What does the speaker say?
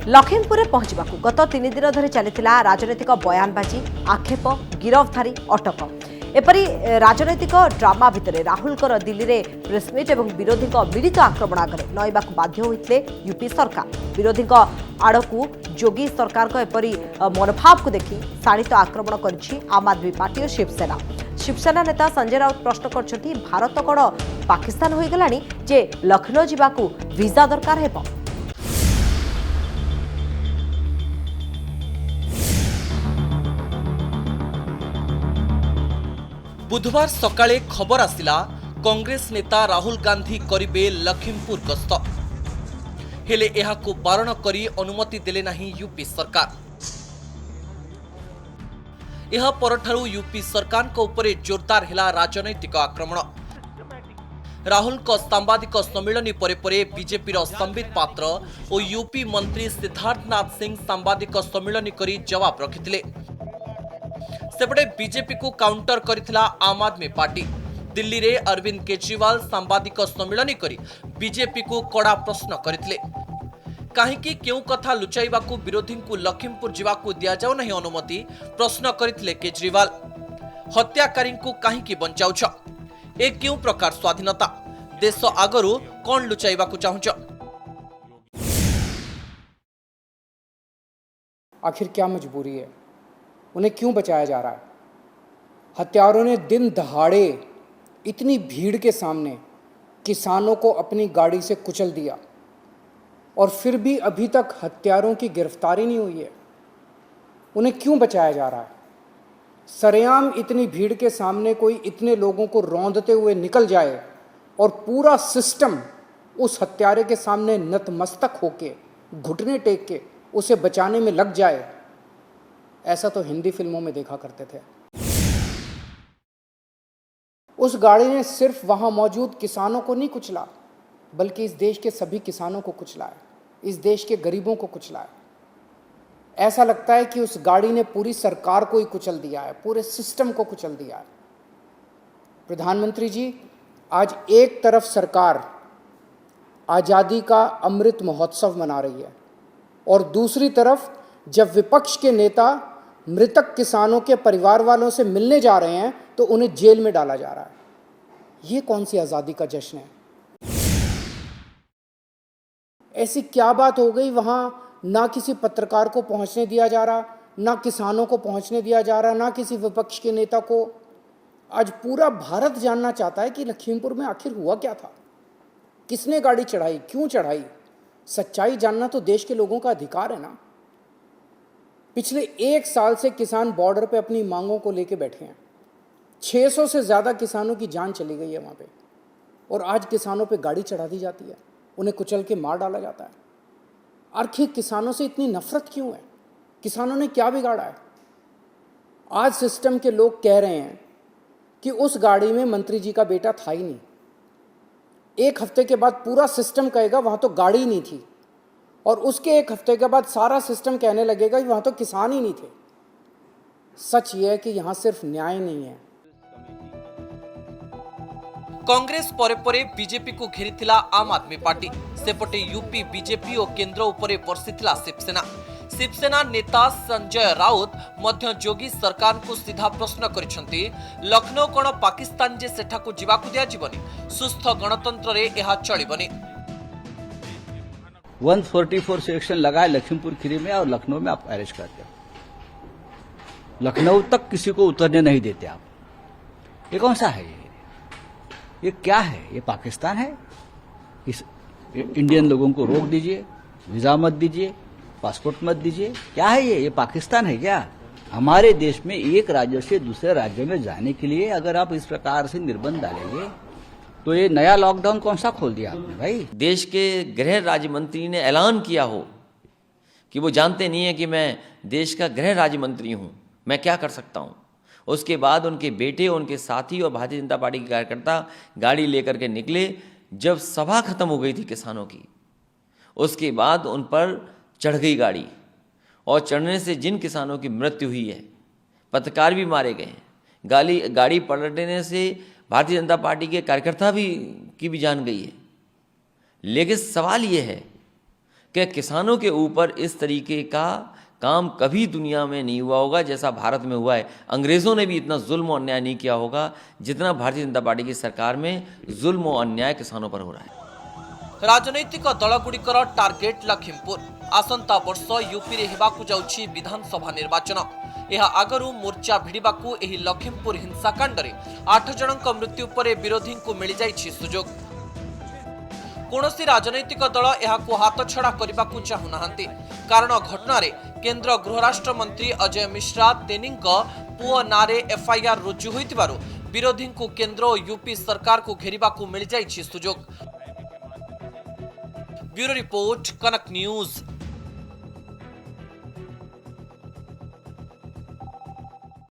लखीमपुर पहुंचा गत 3 दिन धरी चली राजनैतिक बयानबाजी आक्षेप गिरफ्तारी अटक एपरी राजनैतिक ड्रामा भितर राहुल दिल्ली में प्रेसमिट और विरोधी मिलित आक्रमण आगे नईवा बाध्य होते यूपी सरकार विरोधी आड़कू योगी सरकार एपरी मनोभाव को देखि शाणित आक्रमण कर आम आदमी पार्टी और शिवसेना नेता संजय राउत प्रश्न कर भारत कौन पाकिस्तान हो गलानी जे लखनऊ जावाकू वीजा दरकार है। बुधवार सकाळे खबर आसिला कांग्रेस नेता राहुल गांधी करिबे लखीमपुर गस्त हेले एहाकू बारण करी अनुमति देले नाही यूपी सरकार। एहा परठारु यूपी सरकार को उपरे जोरदार हिला राजनैतिक आक्रमण। राहुल को सांबादिक सम्मेलन परे परे बीजेपी संबित पात्र और यूपी मंत्री सिद्धार्थनाथ सिंह सांबादिक सम्मेलन करी जवाब रखिथिले। सेपटे बीजेपी को काउंटर करिथिला आम आदमी पार्टी। दिल्ली रे अरविंद केजरीवाल सांबादिक सम्मेलन करी बीजेपी को कड़ा प्रश्न करथिले। काहेकि क्यों कथा लुचाइबाकू विरोधी को लखीमपुर जीवाकू दिया जाऊ नहीं अनुमति प्रश्न करथिले केजरीवाल। हत्याकारी को काहेकि बंचाउछ ए क्यों प्रकार स्वाधीनता देश आगरू कौन लुचाइबाकू चाहुछ। आखिर क्या मजबूरी है, उन्हें क्यों बचाया जा रहा है? हत्यारों ने दिन दहाड़े इतनी भीड़ के सामने किसानों को अपनी गाड़ी से कुचल दिया और फिर भी अभी तक हत्यारों की गिरफ्तारी नहीं हुई है। उन्हें क्यों बचाया जा रहा है? सरेआम इतनी भीड़ के सामने कोई इतने लोगों को रौंदते हुए निकल जाए और पूरा सिस्टम उस हत्यारे के सामने नतमस्तक होके घुटने टेक के उसे बचाने में लग जाए, ऐसा तो हिंदी फिल्मों में देखा करते थे। उस गाड़ी ने सिर्फ वहां मौजूद किसानों को नहीं कुचला, बल्कि इस देश के सभी किसानों को कुचला है, इस देश के गरीबों को कुचला है। ऐसा लगता है कि उस गाड़ी ने पूरी सरकार को ही कुचल दिया है, पूरे सिस्टम को कुचल दिया है। प्रधानमंत्री जी, आज एक तरफ सरकार आज़ादी का अमृत महोत्सव मना रही है और दूसरी तरफ जब विपक्ष के नेता मृतक किसानों के परिवार वालों से मिलने जा रहे हैं तो उन्हें जेल में डाला जा रहा है। ये कौन सी आज़ादी का जश्न है? ऐसी क्या बात हो गई वहां ना किसी पत्रकार को पहुंचने दिया जा रहा, ना किसानों को पहुंचने दिया जा रहा, ना किसी विपक्ष के नेता को। आज पूरा भारत जानना चाहता है कि लखीमपुर में आखिर हुआ क्या था, किसने गाड़ी चढ़ाई, क्यों चढ़ाई। सच्चाई जानना तो देश के लोगों का अधिकार है ना। पिछले 1 साल से किसान बॉर्डर पे अपनी मांगों को लेके बैठे हैं। 600 से ज़्यादा किसानों की जान चली गई है वहाँ पे, और आज किसानों पे गाड़ी चढ़ा दी जाती है, उन्हें कुचल के मार डाला जाता है। आखिर किसानों से इतनी नफरत क्यों है? किसानों ने क्या बिगाड़ा है? आज सिस्टम के लोग कह रहे हैं कि उस गाड़ी में मंत्री जी का बेटा था ही नहीं। 1 हफ्ते के बाद पूरा सिस्टम कहेगा वहाँ तो गाड़ी ही नहीं थी, और उसके 1 हफ्ते के बाद सारा सिस्टम कहने लगेगा कि वहाँ तो किसान ही नहीं थे। सच यह है कि यहाँ सिर्फ न्याय नहीं है। कांग्रेस परे परे बीजेपी को घेरिथिला आम आदमी पार्टी। सेपटे यूपी बीजेपी और केंद्र उपरे वर्षिथिला शिवसेना नेता संजय राउत मध्य योगी सरकार को सीधा प्रश्न करिसेंती, लखनऊ कोन पाकिस्तान जे सेठाकू जीवाकू दिया जीवनी, सुस्थ गणतंत्र रे एहा चलिबनी। 144 सेक्शन लगाए लखीमपुर खीरी में और लखनऊ में आप अरेस्ट करते हो। लखनऊ तक किसी को उतरने नहीं देते आप। ये कौन सा है? ये क्या है? ये पाकिस्तान है? इस इंडियन लोगों को रोक दीजिए, वीजा मत दीजिए, पासपोर्ट मत दीजिए। क्या है ये पाकिस्तान है क्या? हमारे देश में एक राज्य से दूसरे राज्य में जाने के लिए अगर आप इस प्रकार से निर्बंध डालेंगे तो ये नया लॉकडाउन कौन सा खोल दिया आपने भाई? देश के गृह राज्य मंत्री ने ऐलान किया हो कि वो जानते नहीं है कि मैं देश का गृह राज्य मंत्री हूं, मैं क्या कर सकता हूं। उसके बाद उनके बेटे, उनके साथी और भारतीय जनता पार्टी के कार्यकर्ता गाड़ी लेकर के निकले। जब सभा खत्म हो गई थी किसानों की, उसके बाद उन पर चढ़ गई गाड़ी, और चढ़ने से जिन किसानों की मृत्यु हुई है, पत्रकार भी मारे गए हैं, गाड़ी पलटने से भारतीय जनता पार्टी के कार्यकर्ता की भी जान गई है। लेकिन सवाल ये है कि किसानों के ऊपर इस तरीके का काम कभी दुनिया में नहीं हुआ होगा जैसा भारत में हुआ है। अंग्रेज़ों ने भी इतना जुल्म और अन्याय नहीं किया होगा जितना भारतीय जनता पार्टी की सरकार में जुल्म और अन्याय किसानों पर हो रहा है। राजनैतिक दलगुड़िकर टार्गेट लखीमपुर। आसंता वर्ष यूपी रे हेबाकु जाउछि विधानसभा निर्वाचन। यह आगरू मोर्चा भिड़िबाकू एही लखीमपुर हिंसाकांड रे 8 जनक मृत्यु परे विरोधी को मिल जाइछि सुजोग। कौनसी राजनैतिक दल यहाकू हाथछड़ा करने चाहू नाहांती, कारण घटना रे केंद्र गृहराष्ट्र मंत्री अजय मिश्रा तेनिंक पुओ नारे एफआईआर रुजु होइतिबारु विरोधी को केंद्र और यूपी सरकार को घेरिबाकू मिल जाइछि सुजोग। ब्यूरो रिपोर्ट, कनक न्यूज।